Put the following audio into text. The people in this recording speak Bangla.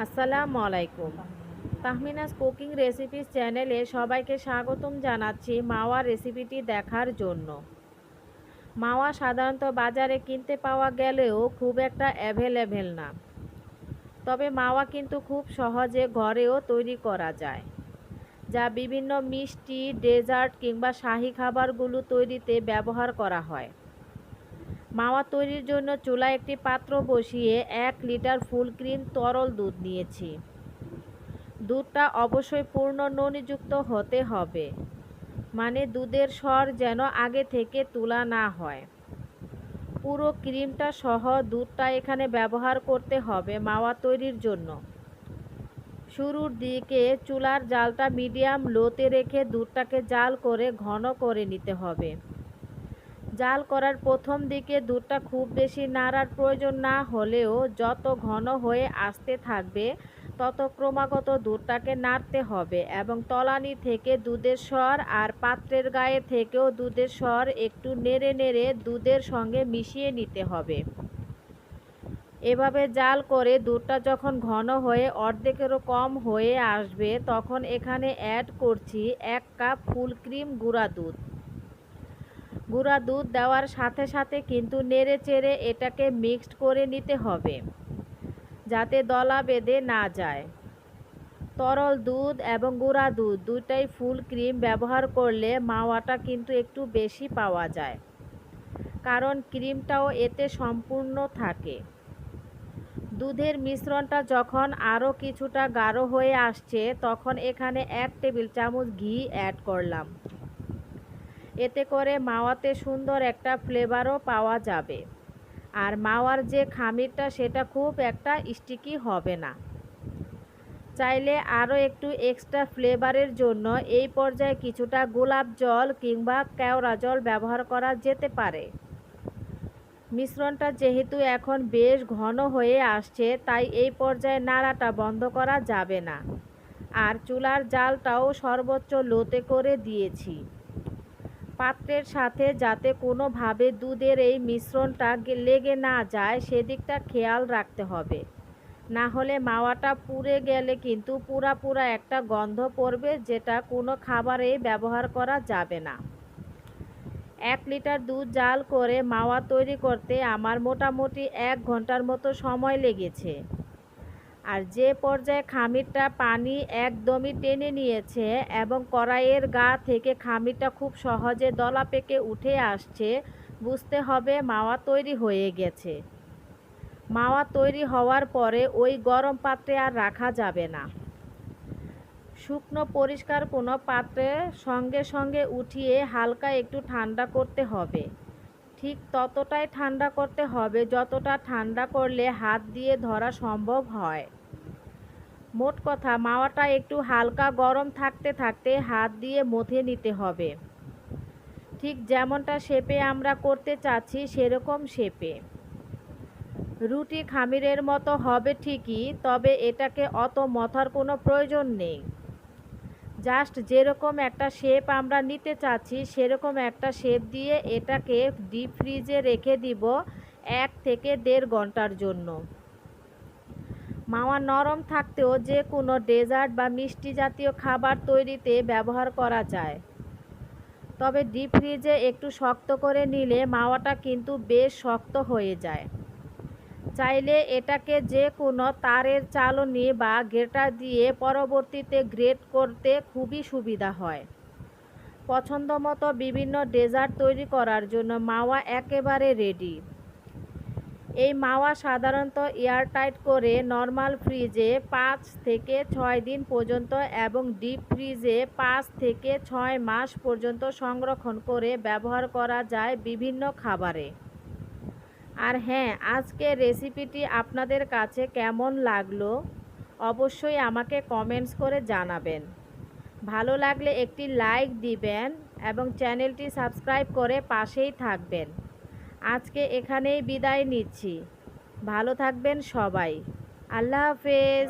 আসসালামু আলাইকুম। তাহমিনাস কুকিং রেসিপিস চ্যানেলে সবাইকে স্বাগতম জানাচ্ছি মাওয়া রেসিপিটি দেখার জন্য। মাওয়া সাধারণত বাজারে কিনতে পাওয়া গেলেও খুব একটা অ্যাভেলেবেল না। তবে মাওয়া কিন্তু খুব সহজে ঘরেও তৈরি করা যায়, যা বিভিন্ন মিষ্টি, ডেজার্ট কিংবা শাহী খাবারগুলো তৈরিতে ব্যবহার করা হয়। মাওয়া তৈরির জন্য চুলায় একটি পাত্র বসিয়ে 1 লিটার ফুল ক্রিম তরল দুধ নিয়েছি। দুধটা অবশ্যই পূর্ণ ননিযুক্ত হতে হবে, মানে দুধের স্বর যেন আগে থেকে তোলা না হয়। পুরো ক্রিমটা সহ দুধটা এখানে ব্যবহার করতে হবে মাওয়া তৈরির জন্য। শুরুর দিকে চুলার জালটা মিডিয়াম লোতে রেখে দুধটাকে জাল করে ঘন করে নিতে হবে। জাল করার প্রথম দিকে দুধটা খুব বেশি নাড়ার প্রয়োজন না হলেও যত ঘন হয়ে আসতে থাকবে তত ক্রমাগত দুধটাকে নাড়তে হবে এবং তলানি থেকে দুধের স্বর আর পাত্রের গায়ে থেকেও দুধের স্বর একটু নেড়ে নেড়ে দুধের সঙ্গে মিশিয়ে নিতে হবে। এভাবে জাল করে দুধটা যখন ঘন হয়ে অর্ধেকেরও কম হয়ে আসবে তখন এখানে অ্যাড করছি 1 কাপ ফুল ক্রিম গুঁড়া দুধ। গুঁড়া দুধ দেওয়ার সাথে সাথে কিন্তু নেড়ে চেড়ে এটাকে মিক্সড করে নিতে হবে, যাতে দলা বেঁধে না যায়। তরল দুধ এবং গুঁড়া দুধ দুইটাই ফুল ক্রিম ব্যবহার করলে মাওয়াটা কিন্তু একটু বেশি পাওয়া যায়, কারণ ক্রিমটাও এতে সম্পূর্ণ থাকে। দুধের মিশ্রণটা যখন আরও কিছুটা গাঢ় হয়ে আসছে তখন এখানে 1 টেবিল চামচ ঘি অ্যাড করলাম। এতে করে মাওয়াতে সুন্দর একটা ফ্লেভারও পাওয়া যাবে, আর মাওয়ার যে খামিরটা সেটা খুব একটা স্টিকি হবে না। চাইলে আরও একটু এক্সট্রা ফ্লেভারের জন্য এই পর্যায়ে কিছুটা গোলাপ জল কিংবা কেওড়া জল ব্যবহার করা যেতে পারে। মিশ্রণটা যেহেতু এখন বেশ ঘন হয়ে আসছে তাই এই পর্যায়ে নাড়াটা বন্ধ করা যাবে না, আর চুলার জালটাও সর্বোচ্চ লোতে করে দিয়েছি। পাত্রের সাথে যাতে কোনোভাবে দুধের এই মিশ্রণটা লেগে না যায় সেদিকটা খেয়াল রাখতে হবে, না হলে মাওয়াটা পুড়ে গেলে কিন্তু পুরা একটা গন্ধ পড়বে, যেটা কোনো খাবারে ব্যবহার করা যাবে না। 1 লিটার দুধ জাল করে মাওয়া তৈরি করতে আমার মোটামুটি 1 ঘন্টার মতো সময় লেগেছে। আর যে পর্যায়ে খামিরটা পানি একদমই টেনে নিয়েছে এবং কড়াইয়ের গা থেকে খামিরটা খুব সহজে দলা পেকে উঠে আসছে, বুঝতে হবে মাওয়া তৈরি হয়ে গেছে। মাওয়া তৈরি হওয়ার পরে ওই গরম পাত্রে আর রাখা যাবে না। শুকনো পরিষ্কার কোনো পাত্রে সঙ্গে সঙ্গে উঠিয়ে হালকা একটু ঠান্ডা করতে হবে। ঠিক ততটাই ঠান্ডা করতে হবে যতটা ঠান্ডা করলে হাত দিয়ে ধরা সম্ভব হয়। মোট কথা মাওয়াটা একটু হালকা গরম থাকতে থাকতে হাত দিয়ে মথে নিতে হবে, ঠিক যেমনটা শেপে আমরা করতে চাচ্ছি সেরকম শেপে। রুটি খামিরের মতো হবে ঠিকই, তবে এটাকে অত মথার কোনো প্রয়োজন নেই। জাস্ট যেরকম একটা শেপ আমরা নিতে চাচ্ছি সেরকম একটা শেপ দিয়ে এটাকে ডিপ ফ্রিজে রেখে দিব 1 থেকে 1.5 ঘন্টার জন্য। মাওয়া নরম থাকতেও যে কোনো ডেজার্ট বা মিষ্টি জাতীয় খাবার তৈরিতে ব্যবহার করা যায়, তবে ডিপ ফ্রিজে একটু শক্ত করে নিলে মাওয়াটা কিন্তু বেশ শক্ত হয়ে যায়। চাইলে এটাকে যে কোনো তারের চালনি বা গ্রেটার দিয়ে পরবর্তীতে গ্রেট করতে খুবই সুবিধা হয়। পছন্দ মতো বিভিন্ন ডেজার্ট তৈরি করার জন্য মাওয়া একেবারে রেডি। এই মাওয়া সাধারণত এয়ারটাইট করে নর্মাল ফ্রিজে 5 থেকে 6 দিন পর্যন্ত এবং ডিপ ফ্রিজে 5 থেকে 6 মাস পর্যন্ত সংরক্ষণ করে ব্যবহার করা যায় বিভিন্ন খাবারে। আর হ্যাঁ, আজকের রেসিপিটি আপনাদের কাছে কেমন লাগলো অবশ্যই আমাকে কমেন্টস করে জানাবেন। ভালো লাগলে একটি লাইক দিবেন এবং চ্যানেলটি সাবস্ক্রাইব করে পাশেই থাকবেন। আজকে এখানেই বিদায় নিচ্ছি। ভালো থাকবেন সবাই। আল্লাহ হাফেজ।